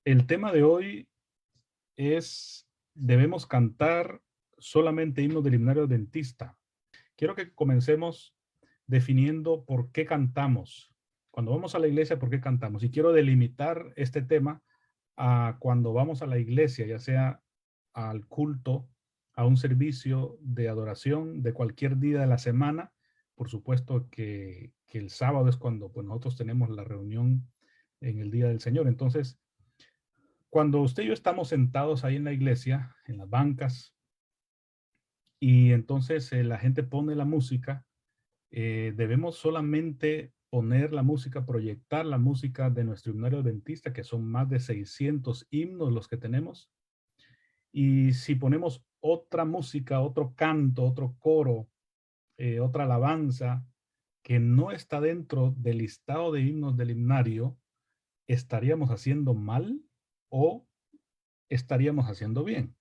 El tema de hoy es, ¿debemos cantar solamente himnos del himnario adventista? Quiero que comencemos definiendo por qué cantamos. Cuando vamos a la iglesia, ¿por qué cantamos? Y quiero delimitar este tema a cuando vamos a la iglesia, ya sea al culto, a un servicio de adoración de cualquier día de la semana. Por supuesto que el sábado es cuando pues, nosotros tenemos la reunión en el día del Señor. Entonces, cuando usted y yo estamos sentados ahí en la iglesia, en las bancas, y entonces la gente pone la música, debemos solamente poner la música, proyectar la música de nuestro himnario adventista, que son más de 600 himnos los que tenemos. Y si ponemos otra música, otro canto, otro coro, otra alabanza, que no está dentro del listado de himnos del himnario, ¿estaríamos haciendo mal o estaríamos haciendo bien?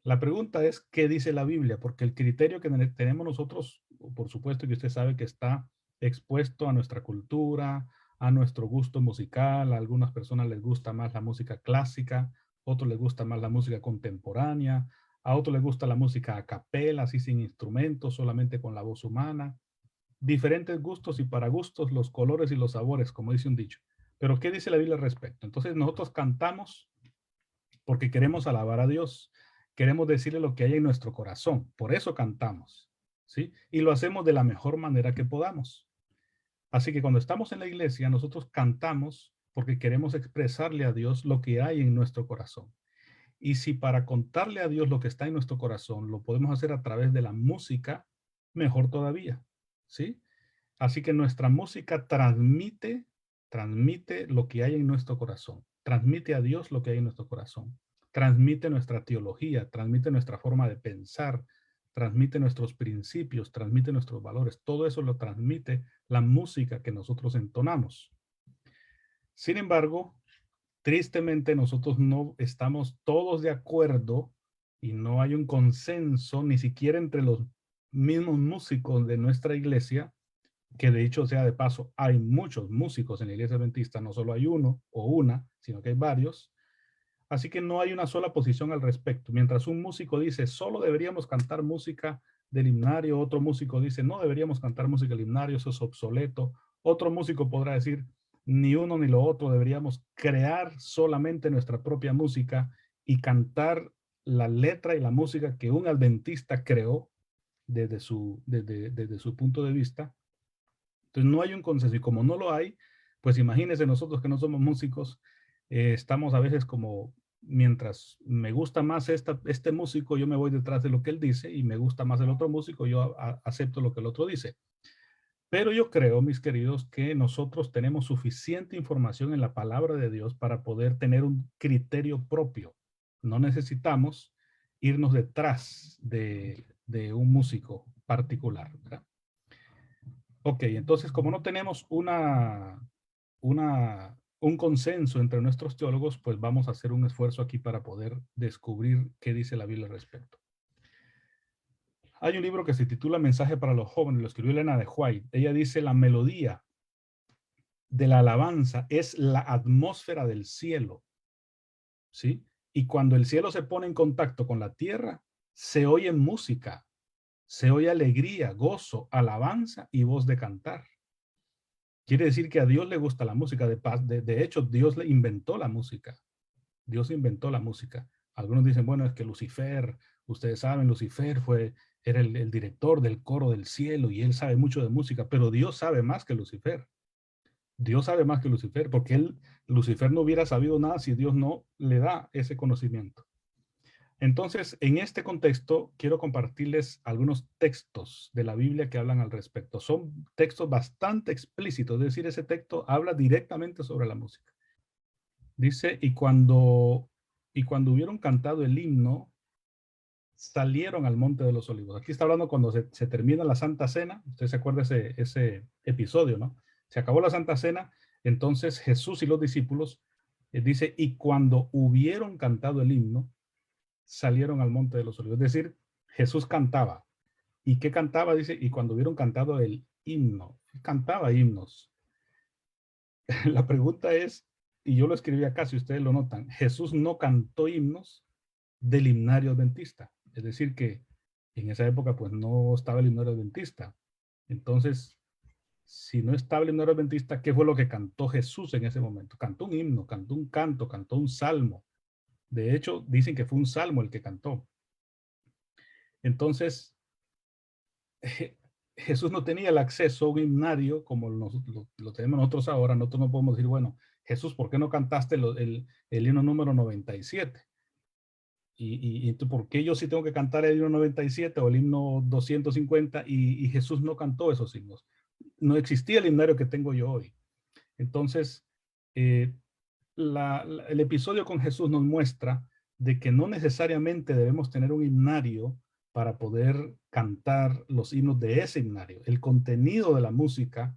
La pregunta es, ¿qué dice la Biblia? Porque el criterio que tenemos nosotros, por supuesto que usted sabe que está expuesto a nuestra cultura, a nuestro gusto musical. A algunas personas les gusta más la música clásica, a otros les gusta más la música contemporánea, a otros les gusta la música a capela, así sin instrumentos, solamente con la voz humana. Diferentes gustos y para gustos los colores y los sabores, como dice un dicho. Pero ¿qué dice la Biblia al respecto? Entonces nosotros cantamos porque queremos alabar a Dios, queremos decirle lo que hay en nuestro corazón, por eso cantamos, ¿sí? Y lo hacemos de la mejor manera que podamos. Así que cuando estamos en la iglesia, nosotros cantamos porque queremos expresarle a Dios lo que hay en nuestro corazón. Y si para contarle a Dios lo que está en nuestro corazón lo podemos hacer a través de la música, mejor todavía, ¿sí? Así que nuestra música transmite lo que hay en nuestro corazón, transmite a Dios lo que hay en nuestro corazón, transmite nuestra teología, transmite nuestra forma de pensar, transmite nuestros principios, transmite nuestros valores. Todo eso lo transmite la música que nosotros entonamos. Sin embargo, tristemente nosotros no estamos todos de acuerdo y no hay un consenso ni siquiera entre los mismos músicos de nuestra iglesia, que de hecho, sea de paso, hay muchos músicos en la iglesia adventista, no solo hay uno o una, sino que hay varios. Así que no hay una sola posición al respecto. Mientras un músico dice, solo deberíamos cantar música del himnario, otro músico dice, no deberíamos cantar música del himnario, eso es obsoleto. Otro músico podrá decir, ni uno ni lo otro, deberíamos crear solamente nuestra propia música y cantar la letra y la música que un adventista creó desde su punto de vista. Entonces no hay un consenso y como no lo hay, pues imagínense nosotros que no somos músicos, estamos a veces como, mientras me gusta más este músico, yo me voy detrás de lo que él dice y me gusta más el otro músico, yo acepto lo que el otro dice. Pero yo creo, mis queridos, que nosotros tenemos suficiente información en la palabra de Dios para poder tener un criterio propio. No necesitamos irnos detrás de un músico particular, ¿verdad? Ok, entonces como no tenemos un consenso entre nuestros teólogos, pues vamos a hacer un esfuerzo aquí para poder descubrir qué dice la Biblia al respecto. Hay un libro que se titula Mensaje para los jóvenes, lo escribió Elena de White. Ella dice, la melodía de la alabanza es la atmósfera del cielo, ¿sí? Y cuando el cielo se pone en contacto con la tierra, se oye música, se oye alegría, gozo, alabanza y voz de cantar. Quiere decir que a Dios le gusta la música. De hecho, Dios le inventó la música. Dios inventó la música. Algunos dicen, bueno, es que Lucifer, ustedes saben, era el director del coro del cielo y él sabe mucho de música, pero Dios sabe más que Lucifer. Dios sabe más que Lucifer, porque Lucifer no hubiera sabido nada si Dios no le da ese conocimiento. Entonces, en este contexto, quiero compartirles algunos textos de la Biblia que hablan al respecto. Son textos bastante explícitos, es decir, ese texto habla directamente sobre la música. Dice, y cuando hubieron cantado el himno, salieron al monte de los olivos. Aquí está hablando cuando se termina la Santa Cena. Usted se acuerda ese episodio, ¿no? Se acabó la Santa Cena, entonces Jesús y los discípulos, dice, y cuando hubieron cantado el himno, salieron al monte de los olivos. Es decir, Jesús cantaba. ¿Y qué cantaba? Dice, y cuando hubieron cantado el himno, cantaba himnos. La pregunta es, y yo lo escribí acá, si ustedes lo notan, Jesús no cantó himnos del himnario adventista. Es decir, que en esa época pues no estaba el himnario adventista. Entonces, si no estaba el himnario adventista, ¿qué fue lo que cantó Jesús en ese momento? Cantó un himno, cantó un canto, cantó un salmo. De hecho, dicen que fue un salmo el que cantó. Entonces, Jesús no tenía el acceso a un himnario como lo tenemos nosotros ahora. Nosotros no podemos decir, bueno, Jesús, ¿por qué no cantaste el himno número 97? Y ¿por qué yo sí tengo que cantar el himno 97 o el himno 250 y Jesús no cantó esos himnos? No existía el himnario que tengo yo hoy. Entonces, eh, el episodio con Jesús nos muestra de que no necesariamente debemos tener un himnario para poder cantar los himnos de ese himnario. El contenido de la música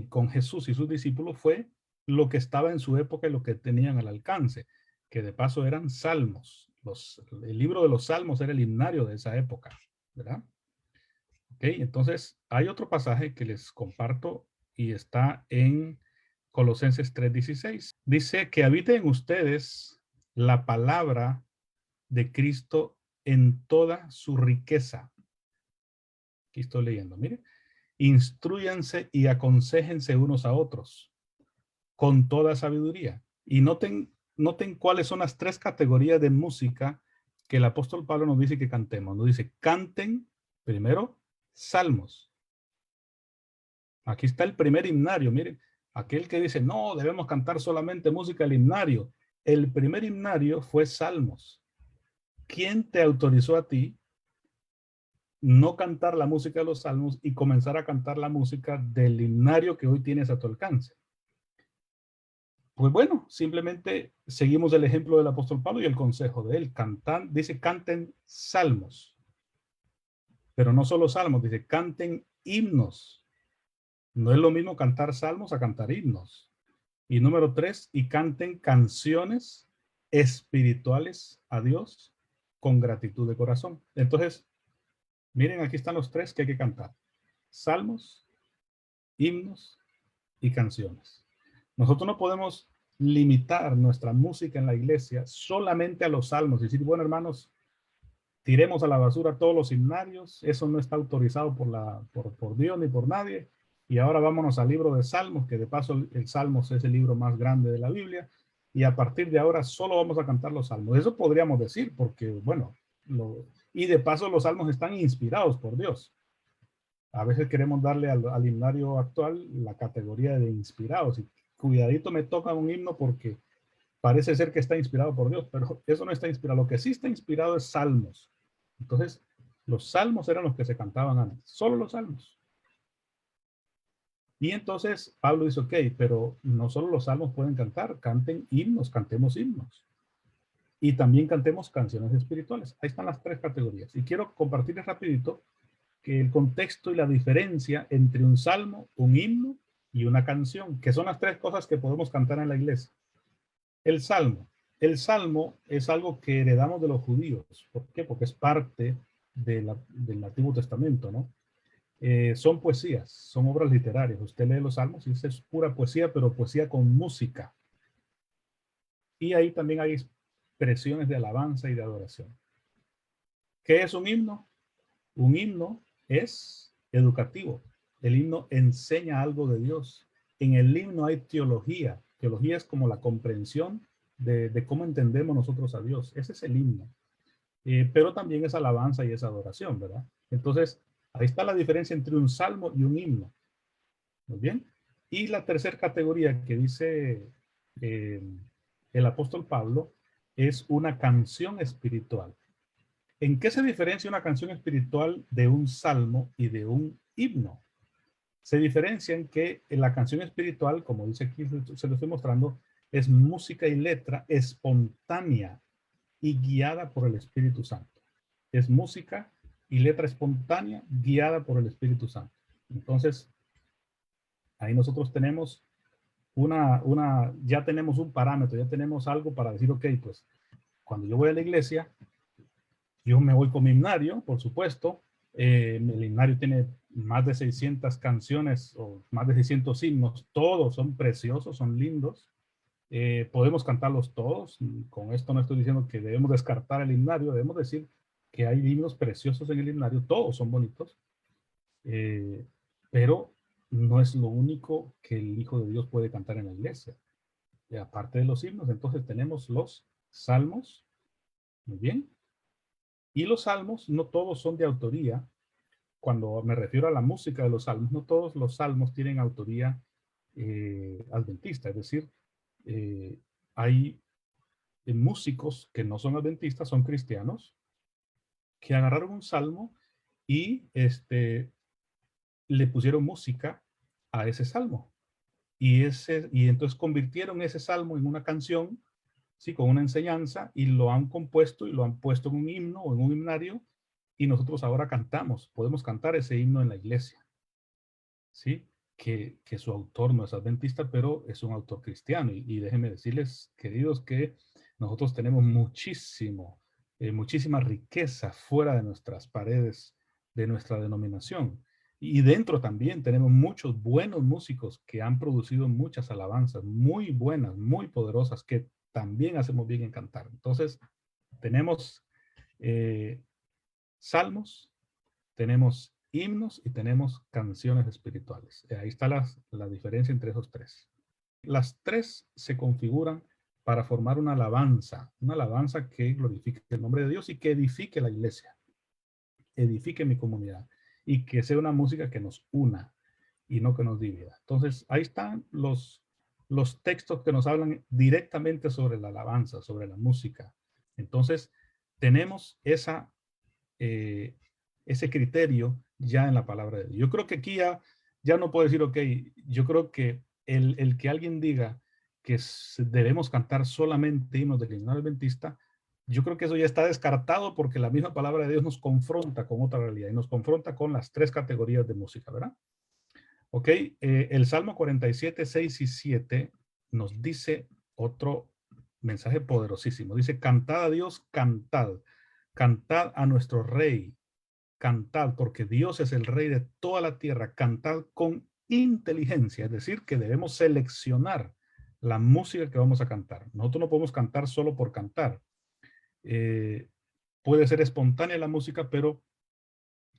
con Jesús y sus discípulos fue lo que estaba en su época y lo que tenían al alcance, que de paso eran salmos. El libro de los salmos era el himnario de esa época, ¿verdad? Ok, entonces hay otro pasaje que les comparto y está en Colosenses 3:16. Dice que habite en ustedes la palabra de Cristo en toda su riqueza. Aquí estoy leyendo, mire. Instruyanse y aconséjense unos a otros con toda sabiduría. Y noten cuáles son las tres categorías de música que el apóstol Pablo nos dice que cantemos. Nos dice, canten primero salmos. Aquí está el primer himnario, miren, aquel que dice, no, debemos cantar solamente música del himnario. El primer himnario fue salmos. ¿Quién te autorizó a ti no cantar la música de los salmos y comenzar a cantar la música del himnario que hoy tienes a tu alcance? Pues bueno, simplemente seguimos el ejemplo del apóstol Pablo y el consejo de él. Dice, canten salmos. Pero no solo salmos, dice, canten himnos. No es lo mismo cantar salmos a cantar himnos. Y número 3, y canten canciones espirituales a Dios con gratitud de corazón. Entonces, miren, aquí están los tres que hay que cantar. Salmos, himnos y canciones. Nosotros no podemos limitar nuestra música en la iglesia solamente a los salmos y decir, bueno, hermanos, tiremos a la basura todos los himnarios, eso no está autorizado por Dios ni por nadie. Y ahora vámonos al libro de Salmos, que de paso el Salmos es el libro más grande de la Biblia, y a partir de ahora solo vamos a cantar los salmos. Eso podríamos decir, porque bueno, y de paso los salmos están inspirados por Dios. A veces queremos darle al himnario actual la categoría de inspirados, y cuidadito me toca un himno porque parece ser que está inspirado por Dios, pero eso no está inspirado. Lo que sí está inspirado es salmos. Entonces, los salmos eran los que se cantaban antes, solo los salmos. Y entonces Pablo dice, ok, pero no solo los salmos pueden cantar, canten himnos, cantemos himnos. Y también cantemos canciones espirituales. Ahí están las tres categorías. Y quiero compartirles rapidito que el contexto y la diferencia entre un salmo, un himno y una canción, que son las tres cosas que podemos cantar en la iglesia. El salmo. El salmo es algo que heredamos de los judíos. ¿Por qué? Porque es parte del Antiguo Testamento, ¿no? Son poesías, son obras literarias. Usted lee los salmos y es pura poesía, pero poesía con música. Y ahí también hay expresiones de alabanza y de adoración. ¿Qué es un himno? Un himno es educativo. El himno enseña algo de Dios. En el himno hay teología. Teología es como la comprensión de cómo entendemos nosotros a Dios. Ese es el himno. Pero también es alabanza y es adoración, ¿verdad? Entonces, ahí está la diferencia entre un salmo y un himno. Muy bien. Y la tercera categoría que dice eh, el apóstol Pablo es una canción espiritual. ¿En qué se diferencia una canción espiritual de un salmo y de un himno? Se diferencia en que en la canción espiritual, como dice aquí, se lo estoy mostrando, es música y letra espontánea y guiada por el Espíritu Santo. Es música y letra espontánea guiada por el Espíritu Santo. Entonces, ahí nosotros tenemos ya tenemos un parámetro, ya tenemos algo para decir, ok, pues cuando yo voy a la iglesia, yo me voy con mi himnario, por supuesto. El himnario tiene más de 600 canciones o más de 600 himnos. Todos son preciosos, son lindos. Podemos cantarlos todos. Con esto no estoy diciendo que debemos descartar el himnario, debemos decir que hay himnos preciosos en el himnario, todos son bonitos, eh, pero no es lo único que el Hijo de Dios puede cantar en la iglesia. Aparte de los himnos, entonces tenemos los salmos, muy bien, y los salmos no todos son de autoría. Cuando me refiero a la música de los salmos, no todos los salmos tienen autoría adventista, es decir, eh, hay músicos que no son adventistas, son cristianos, que agarraron un salmo y le pusieron música a ese salmo. Y entonces convirtieron ese salmo en una canción, ¿sí? Con una enseñanza, y lo han compuesto y lo han puesto en un himno o en un himnario, y nosotros ahora cantamos, podemos cantar ese himno en la iglesia, ¿sí? Que su autor no es adventista, pero es un autor cristiano. Y déjenme decirles, queridos, que nosotros tenemos muchísima riqueza fuera de nuestras paredes, de nuestra denominación. Y dentro también tenemos muchos buenos músicos que han producido muchas alabanzas muy buenas, muy poderosas, que también hacemos bien en cantar. Entonces, tenemos eh, salmos, tenemos himnos y tenemos canciones espirituales. Ahí está la diferencia entre esos tres. Las tres se configuran para formar una alabanza que glorifique el nombre de Dios y que edifique la iglesia, edifique mi comunidad y que sea una música que nos una y no que nos divida. Entonces, ahí están los textos que nos hablan directamente sobre la alabanza, sobre la música. Entonces, tenemos eh, ese criterio ya en la palabra de Dios. Yo creo que aquí ya no puedo decir, ok, yo creo que el que alguien diga que debemos cantar solamente himnos del himno adventista, yo creo que eso ya está descartado porque la misma palabra de Dios nos confronta con otra realidad y nos confronta con las tres categorías de música, ¿verdad? Ok, el Salmo 47, 6 y 7 nos dice otro mensaje poderosísimo. Dice, cantad a Dios, cantad, cantad a nuestro Rey, cantad, porque Dios es el Rey de toda la tierra, cantad con inteligencia, es decir, que debemos seleccionar la música que vamos a cantar. Nosotros no podemos cantar solo por cantar. Eh, Puede ser espontánea la música, pero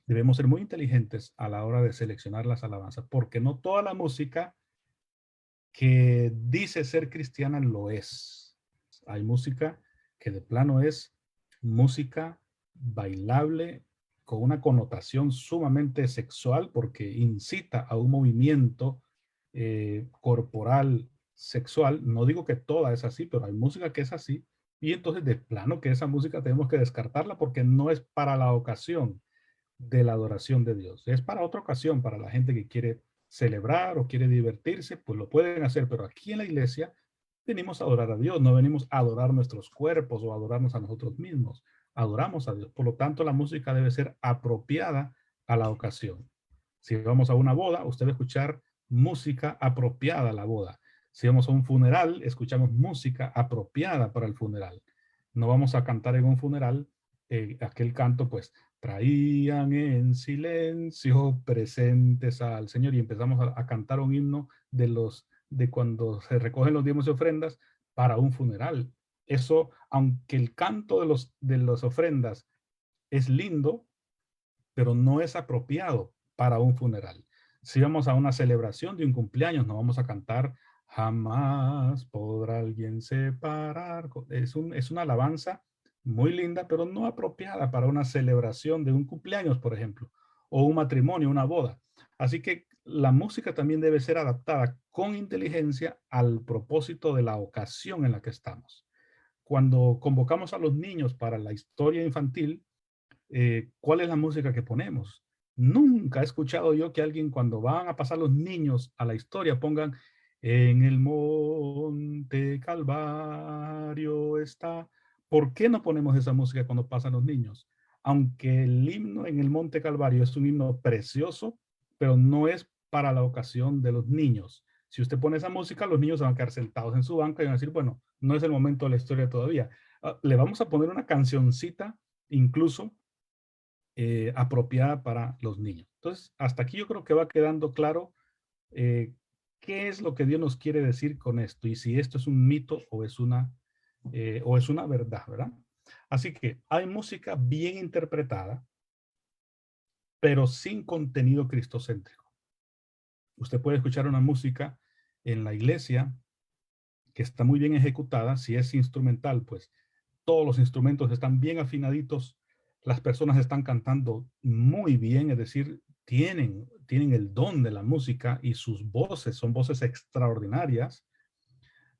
debemos ser muy inteligentes a la hora de seleccionar las alabanzas, porque no toda la música que dice ser cristiana lo es. Hay música que de plano es música bailable con una connotación sumamente sexual porque incita a un movimiento corporal sexual. No digo que toda es así, pero hay música que es así. Y entonces de plano que esa música tenemos que descartarla porque no es para la ocasión de la adoración de Dios. Es para otra ocasión, para la gente que quiere celebrar o quiere divertirse, pues lo pueden hacer, pero aquí en la iglesia venimos a adorar a Dios, no venimos a adorar nuestros cuerpos o a adorarnos a nosotros mismos, adoramos a Dios. Por lo tanto, la música debe ser apropiada a la ocasión. Si vamos a una boda, usted va a escuchar música apropiada a la boda. Si vamos a un funeral, escuchamos música apropiada para el funeral. No vamos a cantar en un funeral aquel canto, pues, traían en silencio presentes al Señor y empezamos a cantar un himno de cuando se recogen los diezmos y ofrendas para un funeral. Eso, aunque el canto de las ofrendas es lindo, pero no es apropiado para un funeral. Si vamos a una celebración de un cumpleaños, no vamos a cantar jamás podrá alguien separar. Es una alabanza muy linda, pero no apropiada para una celebración de un cumpleaños, por ejemplo, o un matrimonio, una boda. Así que la música también debe ser adaptada con inteligencia al propósito de la ocasión en la que estamos. Cuando convocamos a los niños para la historia infantil, ¿cuál es la música que ponemos? Nunca he escuchado yo que alguien cuando van a pasar los niños a la historia pongan en el monte Calvario está. ¿Por qué no ponemos esa música cuando pasan los niños? Aunque el himno en el monte Calvario es un himno precioso, pero no es para la ocasión de los niños. Si usted pone esa música, los niños van a quedar sentados en su banca y van a decir, bueno, no es el momento de la historia todavía. Le vamos a poner una cancioncita incluso apropiada para los niños. Entonces, hasta aquí yo creo que va quedando claro eh, qué es lo que Dios nos quiere decir con esto y si esto es un mito o es una verdad, ¿verdad? Así que hay música bien interpretada, pero sin contenido cristocéntrico. Usted puede escuchar una música en la iglesia que está muy bien ejecutada. Si es instrumental, pues todos los instrumentos están bien afinaditos, las personas están cantando muy bien, es decir, tienen el don de la música y sus voces son voces extraordinarias,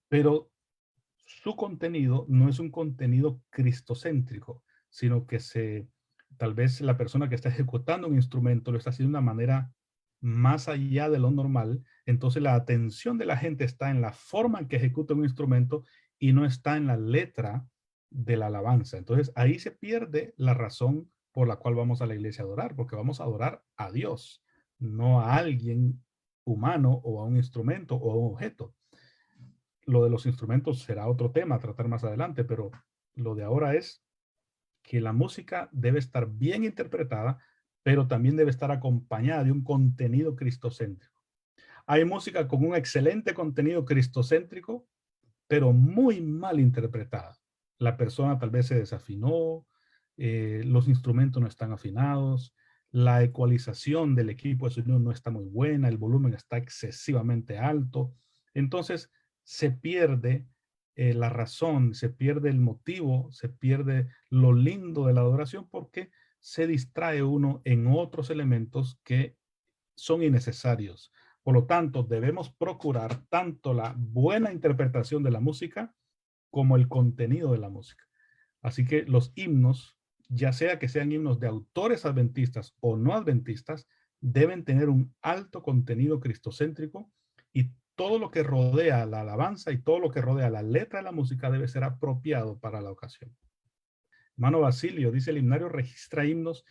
pero su contenido no es un contenido cristocéntrico, sino que tal vez la persona que está ejecutando un instrumento lo está haciendo de una manera más allá de lo normal. Entonces la atención de la gente está en la forma en que ejecuta un instrumento y no está en la letra de la alabanza. Entonces ahí se pierde la razón por la cual vamos a la iglesia a adorar, porque vamos a adorar a Dios, no a alguien humano o a un instrumento o a un objeto. Lo de los instrumentos será otro tema a tratar más adelante, pero lo de ahora es que la música debe estar bien interpretada, pero también debe estar acompañada de un contenido cristocéntrico. Hay música con un excelente contenido cristocéntrico, pero muy mal interpretada. La persona tal vez se desafinó, los instrumentos no están afinados, la ecualización del equipo de sonido no está muy buena, el volumen está excesivamente alto. Entonces se pierde la razón, se pierde el motivo, se pierde lo lindo de la adoración porque se distrae uno en otros elementos que son innecesarios. Por lo tanto, debemos procurar tanto la buena interpretación de la música como el contenido de la música. Así que los himnos, ya sea que sean himnos de autores adventistas o no adventistas, deben tener un alto contenido cristocéntrico y todo lo que rodea la alabanza y todo lo que rodea la letra de la música debe ser apropiado para la ocasión. Hermano Basilio dice: el himnario registra himnos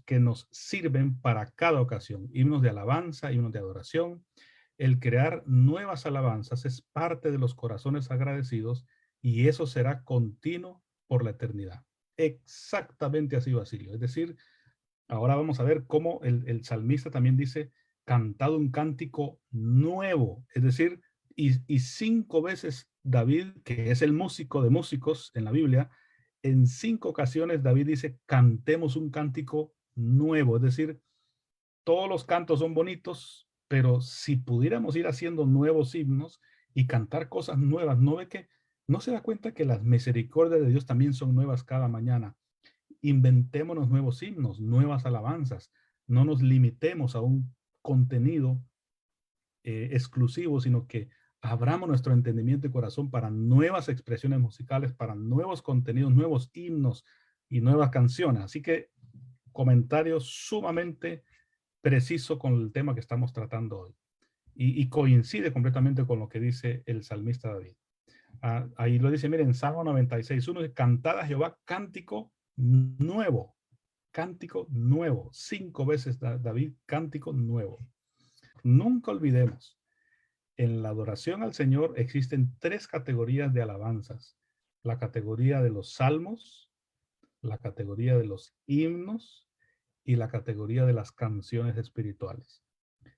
que nos sirven para cada ocasión, himnos de alabanza, himnos de adoración. El crear nuevas alabanzas es parte de los corazones agradecidos y eso será continuo por la eternidad. Exactamente así, Basilio. Es decir, ahora vamos a ver cómo el salmista también dice: cantado un cántico nuevo, es decir, y 5 veces David, que es el músico de músicos en la Biblia, en 5 ocasiones David dice: cantemos un cántico nuevo, es decir, todos los cantos son bonitos, pero si pudiéramos ir haciendo nuevos himnos y cantar cosas nuevas, ¿no ve que no se da cuenta que las misericordias de Dios también son nuevas cada mañana? Inventémonos nuevos himnos, nuevas alabanzas, no nos limitemos a un contenido exclusivo, sino que abramos nuestro entendimiento y corazón para nuevas expresiones musicales, para nuevos contenidos, nuevos himnos y nuevas canciones. Así que comentario sumamente preciso con el tema que estamos tratando hoy. Y coincide completamente con lo que dice el salmista David. Ahí lo dice, miren, Salmo 96:1, dice: cantad a Jehová cántico nuevo, cántico nuevo. 5 veces David, cántico nuevo. Nunca olvidemos, en la adoración al Señor existen 3 categorías de alabanzas: la categoría de los salmos, la categoría de los himnos y la categoría de las canciones espirituales.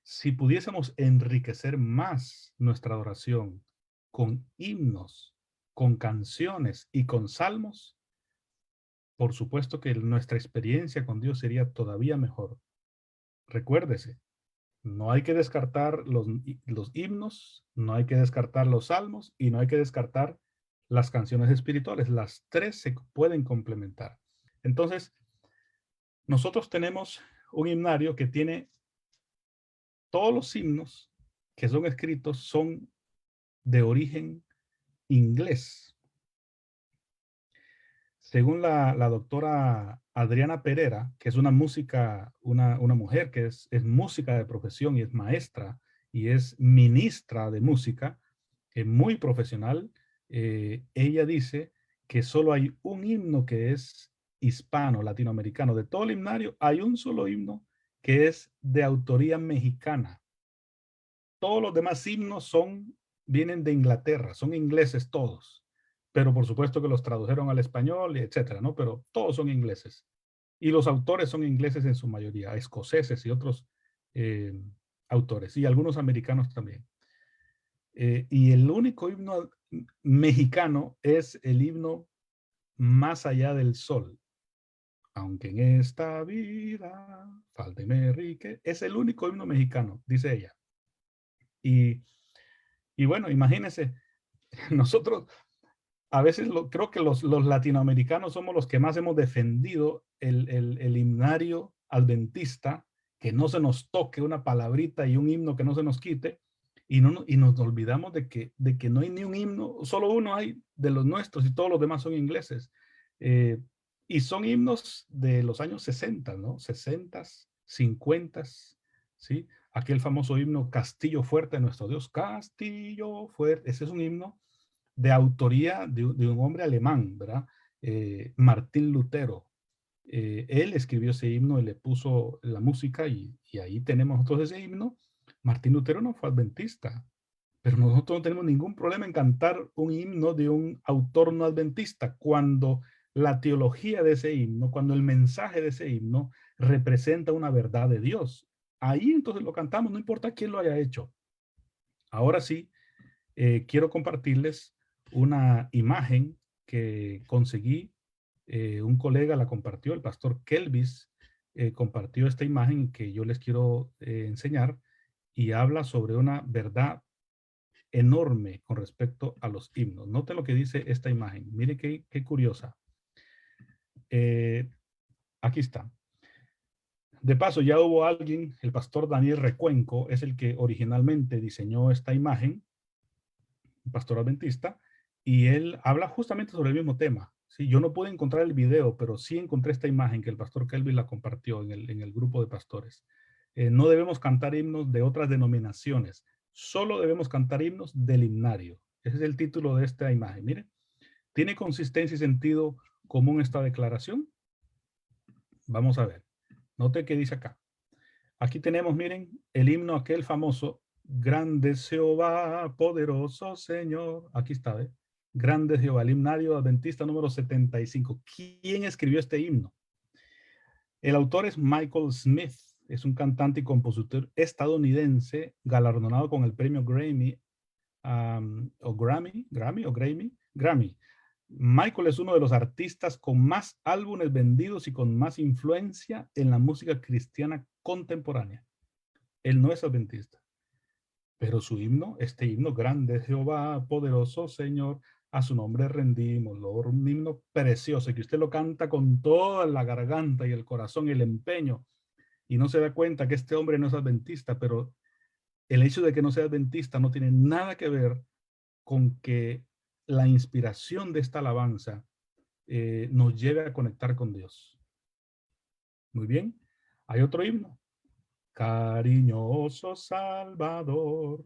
Si pudiésemos enriquecer más nuestra adoración con himnos, con canciones y con salmos, por supuesto que nuestra experiencia con Dios sería todavía mejor. Recuérdese, no hay que descartar los himnos, no hay que descartar los salmos y no hay que descartar las canciones espirituales. Las 3 se pueden complementar. Entonces, nosotros tenemos un himnario que tiene todos los himnos que son escritos son de origen inglés. Según la doctora Adriana Pereira, que es una mujer que es música de profesión y es maestra y es ministra de música, muy profesional, ella dice que solo hay un himno que es hispano, latinoamericano. De todo el himnario, hay un solo himno que es de autoría mexicana. Todos los demás himnos vienen de Inglaterra, son ingleses todos, pero por supuesto que los tradujeron al español, etcétera, ¿no? Pero todos son ingleses. Y los autores son ingleses en su mayoría, escoceses y otros autores y algunos americanos también. Y el único himno mexicano es el himno Más allá del sol. Aunque en esta vida fálteme rique, es el único himno mexicano, dice ella. Y, y bueno, imagínense, nosotros a veces creo que los latinoamericanos somos los que más hemos defendido el himnario adventista, que no se nos toque una palabrita y un himno que no se nos quite, y nos olvidamos de que no hay ni un himno, solo uno hay de los nuestros y todos los demás son ingleses. Eh, y son himnos de los años 60, ¿no? 60, 50, ¿sí? Aquel famoso himno Castillo Fuerte de nuestro Dios, Castillo Fuerte, ese es un himno de autoría de un hombre alemán, ¿verdad? Martín Lutero. Él escribió ese himno y le puso la música y ahí tenemos nosotros ese himno. Martín Lutero no fue adventista, pero nosotros no tenemos ningún problema en cantar un himno de un autor no adventista cuando la teología de ese himno, cuando el mensaje de ese himno representa una verdad de Dios. Ahí entonces lo cantamos, no importa quién lo haya hecho. Ahora sí, quiero compartirles una imagen que conseguí. Un colega la compartió, el pastor Kelvis compartió esta imagen que yo les quiero enseñar y habla sobre una verdad enorme con respecto a los himnos. Noten lo que dice esta imagen. Mire qué curiosa. Aquí está. De paso, ya hubo alguien, el pastor Daniel Recuenco, es el que originalmente diseñó esta imagen, un pastor adventista, y él habla justamente sobre el mismo tema. Sí, yo no pude encontrar el video, pero sí encontré esta imagen que el pastor Kelvin la compartió en el grupo de pastores. No debemos cantar himnos de otras denominaciones, solo debemos cantar himnos del himnario. Ese es el título de esta imagen. Mire, ¿tiene consistencia y sentido común esta declaración? Vamos a ver. Note qué dice acá. Aquí tenemos, miren, el himno aquel famoso, grande Jehová, poderoso Señor. Aquí está, ¿eh? Grande Jehová, el himnario adventista número 75. ¿Quién escribió este himno? El autor es Michael Smith, es un cantante y compositor estadounidense galardonado con el premio Grammy, o Grammy. Michael es uno de los artistas con más álbumes vendidos y con más influencia en la música cristiana contemporánea. Él no es adventista, pero su himno, este himno, grande Jehová, poderoso Señor, a su nombre rendimos, un himno precioso, que usted lo canta con toda la garganta y el corazón y el empeño, y no se da cuenta que este hombre no es adventista, pero el hecho de que no sea adventista no tiene nada que ver con que la inspiración de esta alabanza nos lleve a conectar con Dios. Muy bien, hay otro himno. Cariñoso Salvador.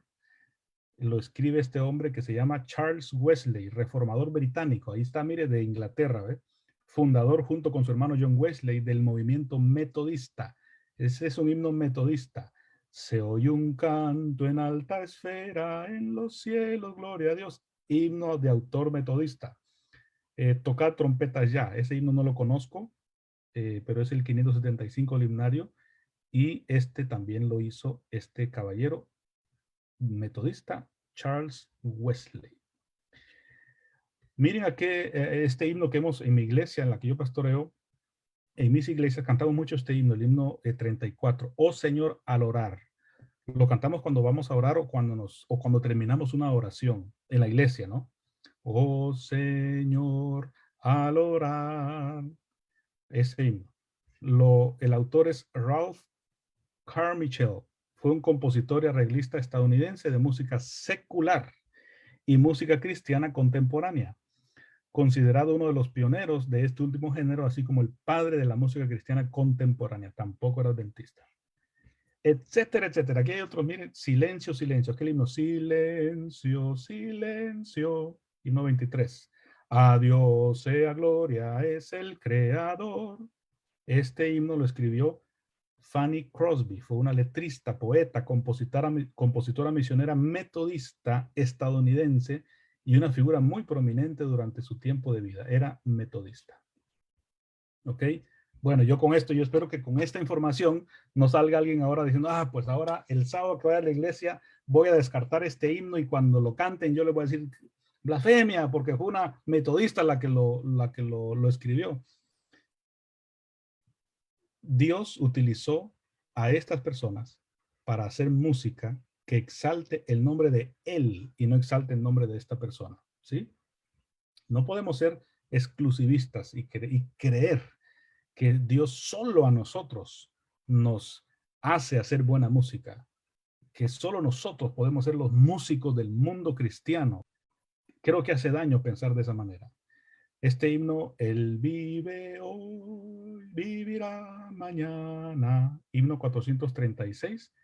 Lo escribe este hombre que se llama Charles Wesley, reformador británico. Ahí está, mire, de Inglaterra, ¿ve? Fundador junto con su hermano John Wesley del movimiento metodista. Ese es un himno metodista. Se oye un canto en alta esfera, en los cielos, gloria a Dios. Himno de autor metodista. Tocar trompetas ya. Ese himno no lo conozco, pero es el 575 del himnario. Y este también lo hizo este caballero metodista, Charles Wesley. Miren aquí este himno que hemos en mi iglesia, en la que yo pastoreo, en mis iglesias cantamos mucho este himno, el himno 34, Oh Señor, al orar. Lo cantamos cuando vamos a orar o cuando terminamos una oración en la iglesia, ¿no? Oh Señor, al orar. Ese himno. El autor es Ralph Carmichael. Fue un compositor y arreglista estadounidense de música secular y música cristiana contemporánea, considerado uno de los pioneros de este último género, así como el padre de la música cristiana contemporánea. Tampoco era adventista. Etcétera, etcétera. Aquí hay otros, miren, silencio, silencio. Aquel himno, silencio, silencio. Himno 23. A Dios sea gloria, es el creador. Este himno lo escribió Fanny Crosby, fue una letrista, poeta, compositora misionera metodista estadounidense y una figura muy prominente durante su tiempo de vida. Era metodista. ¿Ok? Bueno, yo espero que con esta información no salga alguien ahora diciendo, pues ahora el sábado que vaya a la iglesia voy a descartar este himno y cuando lo canten yo le voy a decir blasfemia porque fue una metodista la que lo escribió. Dios utilizó a estas personas para hacer música que exalte el nombre de Él y no exalte el nombre de esta persona, ¿sí? No podemos ser exclusivistas y creer que Dios solo a nosotros nos hace hacer buena música, que solo nosotros podemos ser los músicos del mundo cristiano. Creo que hace daño pensar de esa manera. Este himno, Él vive hoy, vivirá mañana, himno 436.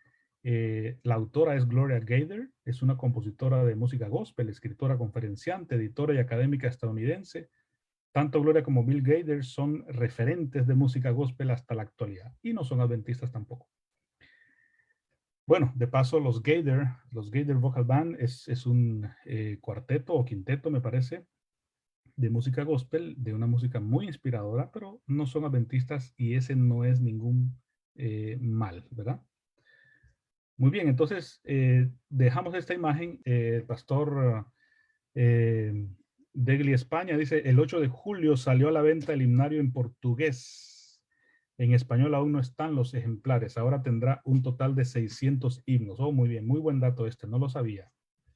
La autora es Gloria Gaynor, es una compositora de música gospel, escritora, conferenciante, editora y académica estadounidense. Tanto Gloria como Bill Gaynor son referentes de música gospel hasta la actualidad y no son adventistas tampoco. Bueno, de paso, los Gaynor Vocal Band es un cuarteto o quinteto, me parece, de música gospel, de una música muy inspiradora, pero no son adventistas y ese no es ningún mal, ¿verdad? Muy bien, entonces dejamos esta imagen. El pastor Degli España dice, el 8 de julio salió a la venta el himnario en portugués. En español aún no están los ejemplares. Ahora tendrá un total de 600 himnos. Oh, muy bien, muy buen dato este. No lo sabía.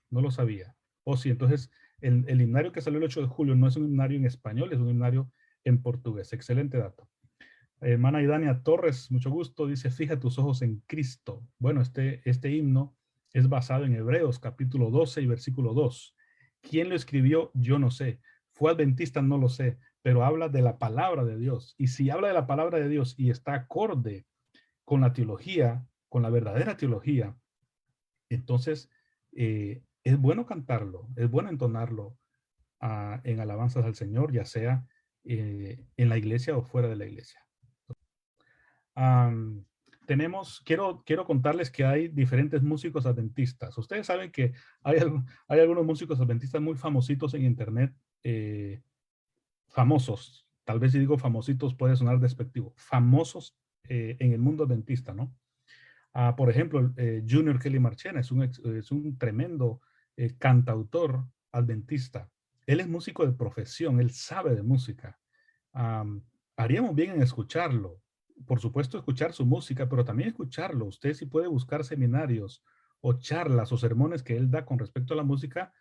No lo sabía. Oh, sí, entonces el himnario que salió el 8 de julio no es un himnario en español, es un himnario en portugués. Excelente dato. Hermana Idania Torres, mucho gusto, dice, fija tus ojos en Cristo. Bueno, este himno es basado en Hebreos capítulo 12 y versículo 2. ¿Quién lo escribió? Yo no sé. ¿Fue adventista? No lo sé, pero habla de la palabra de Dios. Y si habla de la palabra de Dios y está acorde con la teología, con la verdadera teología, entonces es bueno cantarlo, es bueno entonarlo en alabanzas al Señor, ya sea en la iglesia o fuera de la iglesia. Quiero contarles que hay diferentes músicos adventistas. Ustedes saben que hay algunos músicos adventistas muy famositos en internet, famosos, tal vez si digo famositos puede sonar despectivo, famosos en el mundo adventista, ¿no? Por ejemplo, Junior Kelly Marchena es un tremendo cantautor adventista. Él es músico de profesión, él sabe de música. Um, Haríamos bien en escucharlo. Por supuesto, escuchar su música, pero también escucharlo. Usted sí puede buscar seminarios o charlas o sermones que él da con respecto a la música.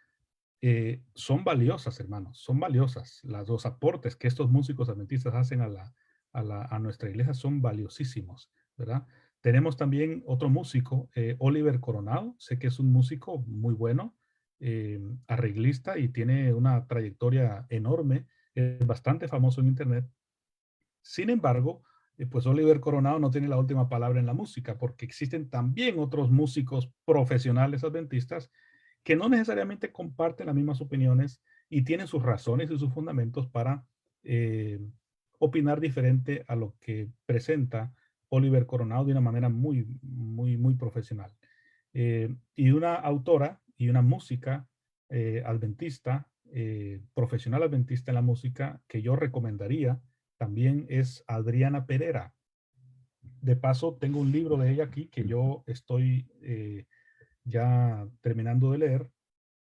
Son valiosas, hermanos, son valiosas. Los aportes que estos músicos adventistas hacen a nuestra iglesia son valiosísimos, ¿verdad? Tenemos también otro músico, Oliver Coronado. Sé que es un músico muy bueno, arreglista y tiene una trayectoria enorme. Es bastante famoso en internet. Sin embargo, pues Oliver Coronado no tiene la última palabra en la música, porque existen también otros músicos profesionales adventistas que no necesariamente comparten las mismas opiniones y tienen sus razones y sus fundamentos para opinar diferente a lo que presenta Oliver Coronado de una manera muy, muy, muy profesional. Y una autora y una música adventista, profesional adventista en la música, que yo recomendaría también es Adriana Pereira. De paso, tengo un libro de ella aquí que yo estoy ya terminando de leer,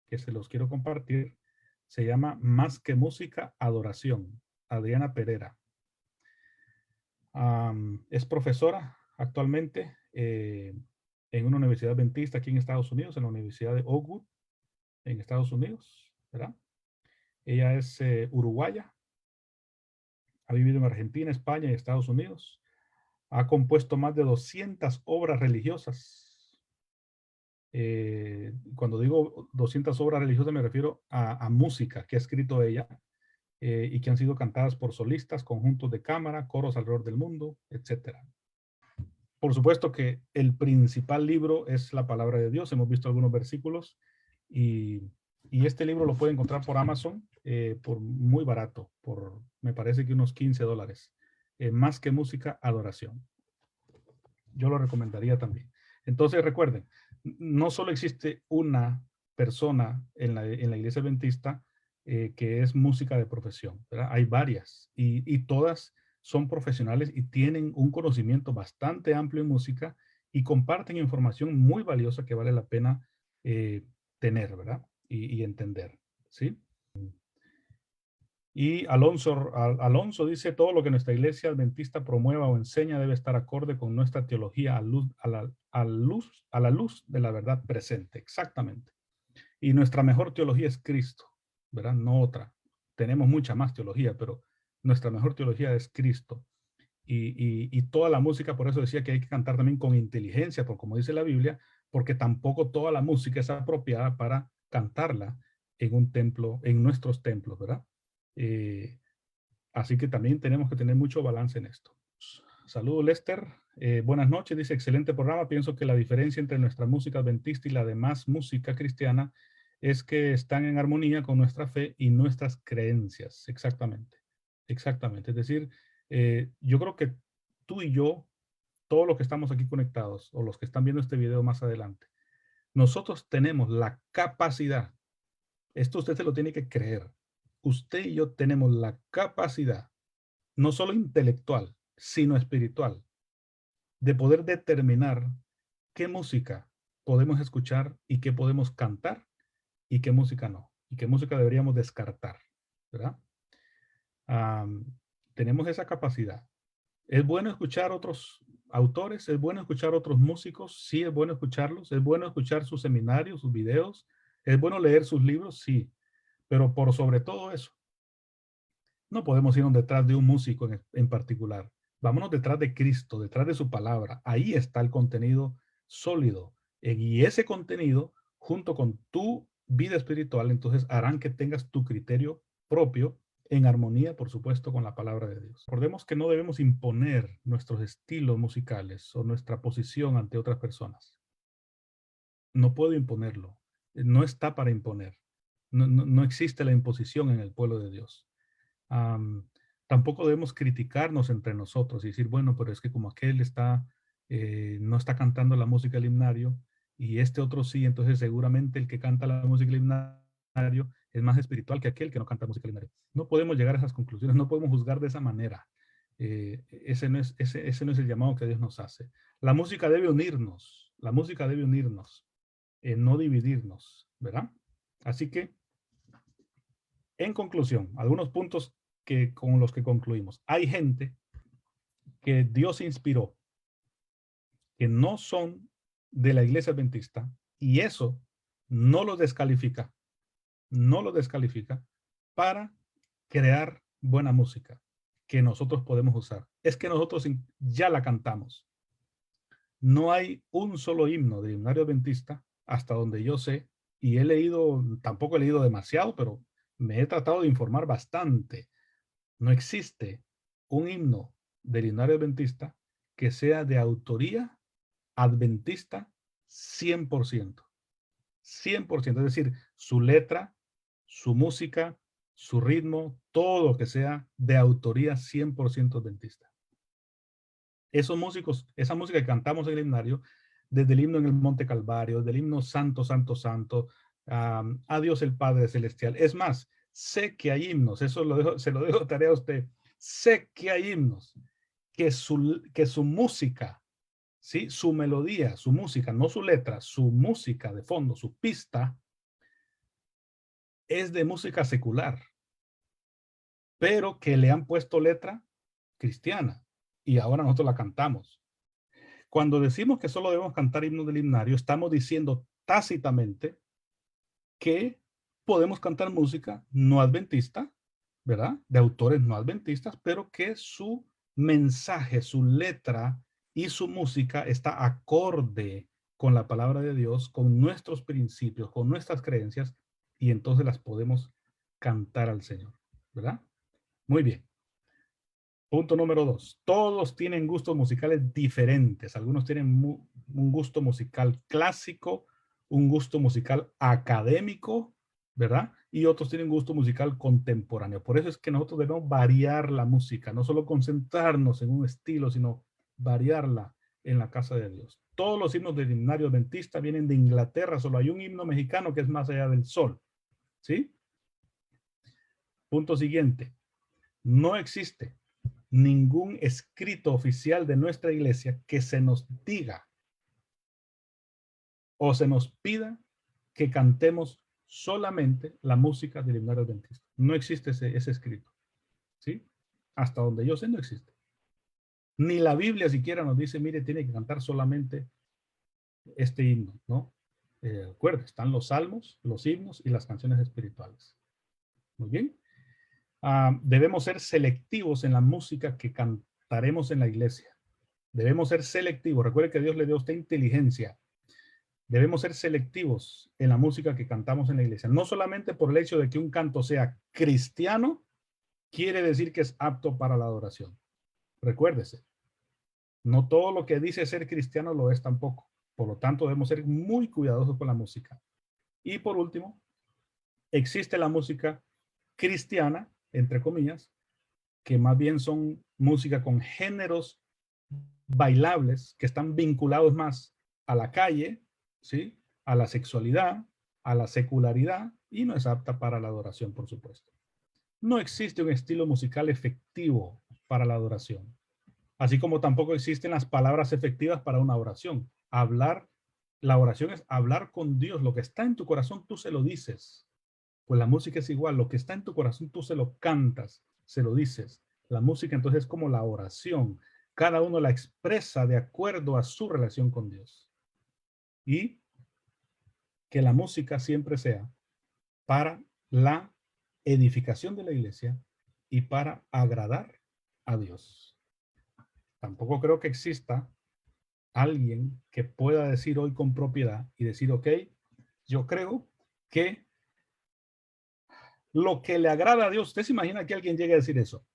que se los quiero compartir. Se llama Más que música, adoración. Adriana Pereira. Es profesora actualmente en una universidad adventista aquí en Estados Unidos, en la Universidad de Oakwood, en Estados Unidos, ¿verdad? Ella es uruguaya, ha vivido en Argentina, España y Estados Unidos. Ha compuesto más de 200 obras religiosas. Cuando digo 200 obras religiosas me refiero a música que ha escrito ella y que han sido cantadas por solistas, conjuntos de cámara, coros alrededor del mundo, etc. Por supuesto que el principal libro es la palabra de Dios. Hemos visto algunos versículos y este libro lo puede encontrar por Amazon por muy barato, por me parece que unos $15. Más que música, adoración. Yo lo recomendaría también. Entonces recuerden, no solo existe una persona en la iglesia adventista que es música de profesión, ¿verdad? Hay varias y todas son profesionales y tienen un conocimiento bastante amplio en música y comparten información muy valiosa que vale la pena tener, ¿verdad? Y entender, ¿sí? Y Alonso dice, todo lo que nuestra iglesia adventista promueva o enseña debe estar acorde con nuestra teología a la luz de la verdad presente. Exactamente. Y nuestra mejor teología es Cristo, ¿verdad? No otra. Tenemos mucha más teología, pero nuestra mejor teología es Cristo. Y toda la música, por eso decía que hay que cantar también con inteligencia, por como dice la Biblia, porque tampoco toda la música es apropiada para cantarla en un templo, en nuestros templos, ¿verdad? Eh, Así que también tenemos que tener mucho balance en esto. Saludos, Lester. Buenas noches, dice, excelente programa. Pienso que la diferencia entre nuestra música adventista y la demás música cristiana es que están en armonía con nuestra fe y nuestras creencias. Exactamente. Exactamente. Es decir, yo creo que tú y yo, todos los que estamos aquí conectados o los que están viendo este video más adelante, nosotros tenemos la capacidad, esto usted se lo tiene que creer, usted y yo tenemos la capacidad, no solo intelectual, sino espiritual, de poder determinar qué música podemos escuchar y qué podemos cantar y qué música no, y qué música deberíamos descartar, ¿verdad? Um, Tenemos esa capacidad. Es bueno escuchar otros autores, es bueno escuchar otros músicos, sí, es bueno escucharlos, es bueno escuchar sus seminarios, sus videos, es bueno leer sus libros, sí, pero por sobre todo eso, no podemos irnos detrás de un músico en particular. Vámonos detrás de Cristo, detrás de su palabra. Ahí está el contenido sólido. Y ese contenido, junto con tu vida espiritual, entonces harán que tengas tu criterio propio en armonía, por supuesto, con la palabra de Dios. Recordemos que no debemos imponer nuestros estilos musicales o nuestra posición ante otras personas. No puedo imponerlo. No está para imponer. No existe la imposición en el pueblo de Dios. Um, Tampoco debemos criticarnos entre nosotros y decir, bueno, pero es que como aquel está, no está cantando la música del himnario y este otro sí, entonces seguramente el que canta la música del himnario es más espiritual que aquel que no canta música del himnario. No podemos llegar a esas conclusiones, no podemos juzgar de esa manera. Ese no es el llamado que Dios nos hace. La música debe unirnos, la música debe unirnos, no dividirnos, ¿verdad? Así que, en conclusión, algunos puntos con los que concluimos. Hay gente que Dios inspiró, que no son de la iglesia adventista, y eso no los descalifica, no los descalifica para crear buena música que nosotros podemos usar. Es que nosotros ya la cantamos. No hay un solo himno del himnario adventista, hasta donde yo sé, y he leído, tampoco he leído demasiado, pero me he tratado de informar bastante. No existe un himno del himnario adventista que sea de autoría adventista 100%. 100%, es decir, su letra, su música, su ritmo, todo lo que sea de autoría 100% adventista. Esos músicos, esa música que cantamos en el himnario, desde el himno en el Monte Calvario, desde el himno Santo, Santo, Santo, a Dios el Padre Celestial. Es más, sé que hay himnos, eso se lo dejo tarea a usted, sé que hay himnos que su música, ¿sí? Su melodía, su música, no su letra, su música de fondo, su pista, es de música secular, pero que le han puesto letra cristiana y ahora nosotros la cantamos. Cuando decimos que solo debemos cantar himnos del himnario, estamos diciendo tácitamente que podemos cantar música no adventista, ¿verdad? De autores no adventistas, pero que su mensaje, su letra y su música está acorde con la palabra de Dios, con nuestros principios, con nuestras creencias, y entonces las podemos cantar al Señor, ¿verdad? Muy bien. Punto número 2. Todos tienen gustos musicales diferentes. Algunos tienen un gusto musical clásico, un gusto musical académico, ¿verdad? Y otros tienen gusto musical contemporáneo. Por eso es que nosotros debemos variar la música, no solo concentrarnos en un estilo, sino variarla en la casa de Dios. Todos los himnos del himnario adventista vienen de Inglaterra. Solo hay un himno mexicano que es Más allá del sol, ¿sí? Punto siguiente. No existe ningún escrito oficial de nuestra iglesia que se nos diga o se nos pida que cantemos solamente la música del himnario adventista. No existe ese escrito, ¿sí? Hasta donde yo sé, no existe. Ni la Biblia siquiera nos dice, mire, tiene que cantar solamente este himno, ¿no? Recuerda, están los salmos, los himnos y las canciones espirituales. Muy bien. Debemos ser selectivos en la música que cantaremos en la iglesia. Debemos ser selectivos. Recuerde que Dios le dio a usted inteligencia. Debemos ser selectivos en la música que cantamos en la iglesia. No solamente por el hecho de que un canto sea cristiano, quiere decir que es apto para la adoración. Recuérdese, no todo lo que dice ser cristiano lo es tampoco. Por lo tanto, debemos ser muy cuidadosos con la música. Y por último, existe la música cristiana, entre comillas, que más bien son música con géneros bailables que están vinculados más a la calle, ¿sí? A la sexualidad, a la secularidad, y no es apta para la adoración, por supuesto. No existe un estilo musical efectivo para la adoración, así como tampoco existen las palabras efectivas para una oración. La oración es hablar con Dios. Lo que está en tu corazón, tú se lo dices. Pues la música es igual. Lo que está en tu corazón, tú se lo cantas, se lo dices. La música entonces es como la oración. Cada uno la expresa de acuerdo a su relación con Dios. Y que la música siempre sea para la edificación de la iglesia y para agradar a Dios. Tampoco creo que exista alguien que pueda decir hoy con propiedad y decir, ok, yo creo que lo que le agrada a Dios, usted se imagina que alguien llegue a decir eso.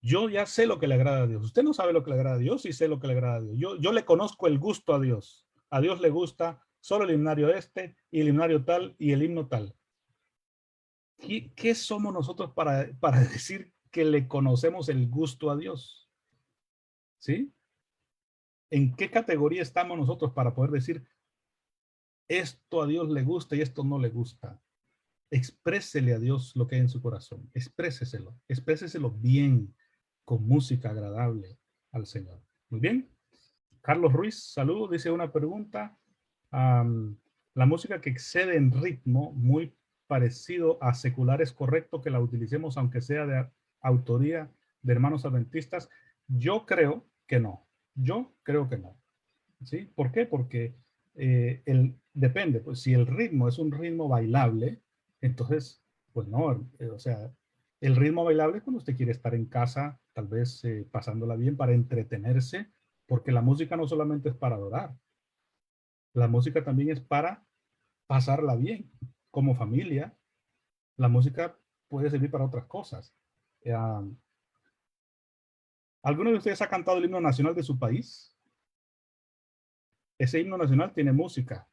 Yo ya sé lo que le agrada a Dios. Usted no sabe lo que le agrada a Dios y sé lo que le agrada a Dios. Yo le conozco el gusto a Dios. A Dios le gusta solo el himnario este y el himnario tal y el himno tal. ¿Qué somos nosotros para decir que le conocemos el gusto a Dios? ¿Sí? ¿En qué categoría estamos nosotros para poder decir esto a Dios le gusta y esto no le gusta? Exprésele a Dios lo que hay en su corazón. Expréseselo bien, con música agradable al Señor. Muy bien. Carlos Ruiz, saludos, dice una pregunta. La música que excede en ritmo, muy parecido a secular, ¿es correcto que la utilicemos aunque sea de autoría de hermanos adventistas? Yo creo que no. Yo creo que no. ¿Sí? ¿Por qué? Porque depende, pues si el ritmo es un ritmo bailable, entonces, pues no, o sea, el ritmo bailable es cuando usted quiere estar en casa, tal vez pasándola bien para entretenerse, porque la música no solamente es para adorar, la música también es para pasarla bien, como familia. La música puede servir para otras cosas. ¿Alguno de ustedes ha cantado el himno nacional de su país? Ese himno nacional tiene música,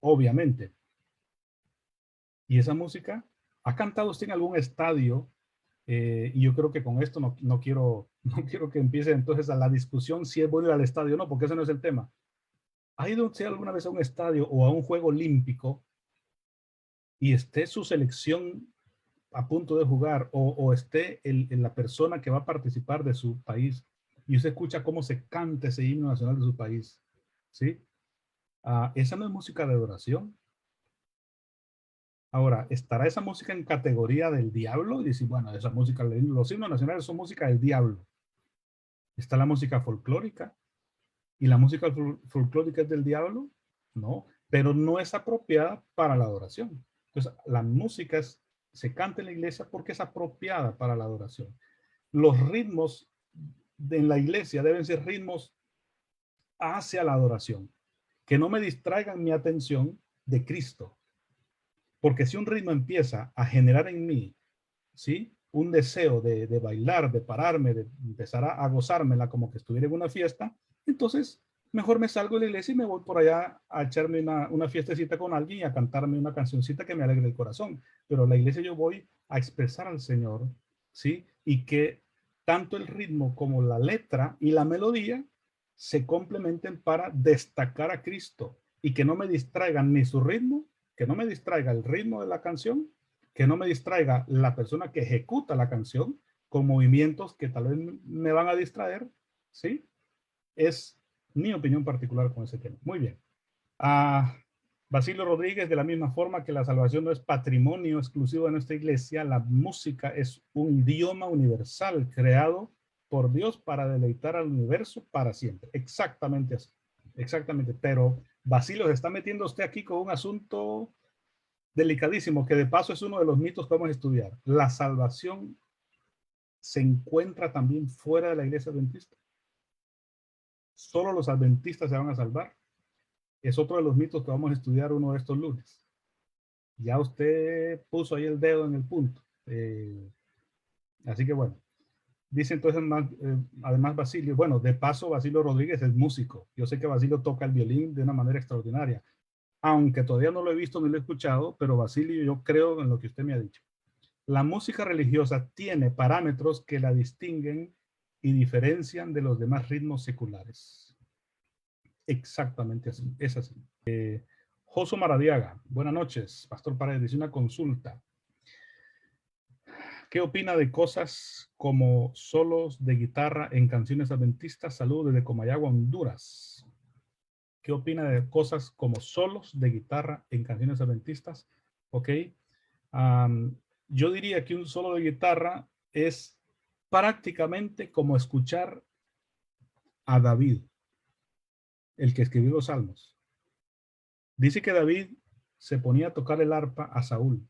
obviamente. Y esa música, ¿ha cantado usted en algún estadio? Y yo creo que con esto no quiero, no quiero que empiece entonces a la discusión si es bueno ir al estadio o no, porque ese no es el tema. ¿Ha ido usted alguna vez a un estadio o a un juego olímpico y esté su selección a punto de jugar o esté la persona que va a participar de su país y usted escucha cómo se canta ese himno nacional de su país? ¿Sí? Esa no es música de adoración. Ahora, ¿estará esa música en categoría del diablo? Y decir, bueno, esa música, los himnos nacionales son música del diablo. ¿Está la música folclórica? ¿Y la música folclórica es del diablo? No, pero no es apropiada para la adoración. Entonces, la música se canta en la iglesia porque es apropiada para la adoración. Los ritmos en la iglesia deben ser ritmos hacia la adoración, que no me distraigan mi atención de Cristo. Porque si un ritmo empieza a generar en mí, ¿sí? Un deseo de bailar, de pararme, de empezar a gozármela como que estuviera en una fiesta, entonces mejor me salgo de la iglesia y me voy por allá a echarme una fiestecita con alguien y a cantarme una cancioncita que me alegre el corazón. Pero a la iglesia yo voy a expresar al Señor, ¿sí? Y que tanto el ritmo como la letra y la melodía se complementen para destacar a Cristo y que no me distraigan ni su ritmo, que no me distraiga el ritmo de la canción, que no me distraiga la persona que ejecuta la canción, con movimientos que tal vez me van a distraer, ¿sí? Es mi opinión particular con ese tema. Muy bien. Basilio Rodríguez, de la misma forma que la salvación no es patrimonio exclusivo de nuestra iglesia, la música es un idioma universal creado por Dios para deleitar al universo para siempre. Exactamente así. Exactamente. Pero Basilio, se está metiendo usted aquí con un asunto delicadísimo, que de paso es uno de los mitos que vamos a estudiar. La salvación se encuentra también fuera de la iglesia adventista. Solo los adventistas se van a salvar. Es otro de los mitos que vamos a estudiar uno de estos lunes. Ya usted puso ahí el dedo en el punto. Así que bueno, dice entonces además Basilio, bueno, de paso Basilio Rodríguez es músico. Yo sé que Basilio toca el violín de una manera extraordinaria, aunque todavía no lo he visto ni lo he escuchado, pero Basilio, yo creo en lo que usted me ha dicho. La música religiosa tiene parámetros que la distinguen y diferencian de los demás ritmos seculares. Exactamente así, es así. Josu Maradiaga, buenas noches, Pastor Paredes, dice una consulta. ¿Qué opina de cosas como solos de guitarra en canciones adventistas? Saludos desde Comayagua, Honduras. ¿Qué opina de cosas como solos de guitarra en canciones adventistas? Ok. Yo diría que un solo de guitarra es prácticamente como escuchar a David, el que escribió los salmos. Dice que David se ponía a tocar el arpa a Saúl.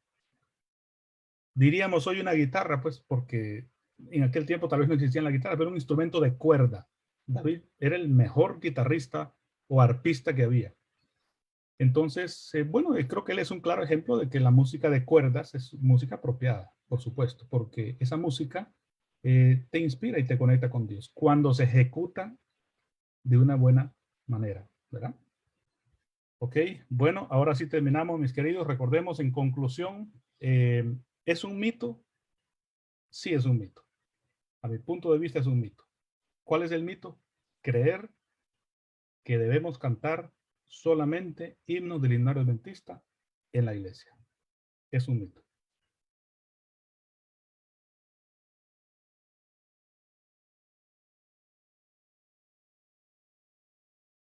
Diríamos hoy una guitarra, pues, porque en aquel tiempo tal vez no existía la guitarra, pero un instrumento de cuerda. David era el mejor guitarrista o arpista que había. Entonces, bueno, creo que él es un claro ejemplo de que la música de cuerdas es música apropiada, por supuesto, porque esa música te inspira y te conecta con Dios cuando se ejecuta de una buena manera, ¿verdad? Ok, bueno, ahora sí terminamos, mis queridos. Recordemos en conclusión, ¿es un mito? Sí, es un mito. A mi punto de vista es un mito. ¿Cuál es el mito? Creer que debemos cantar solamente himnos del himnario adventista en la iglesia. Es un mito.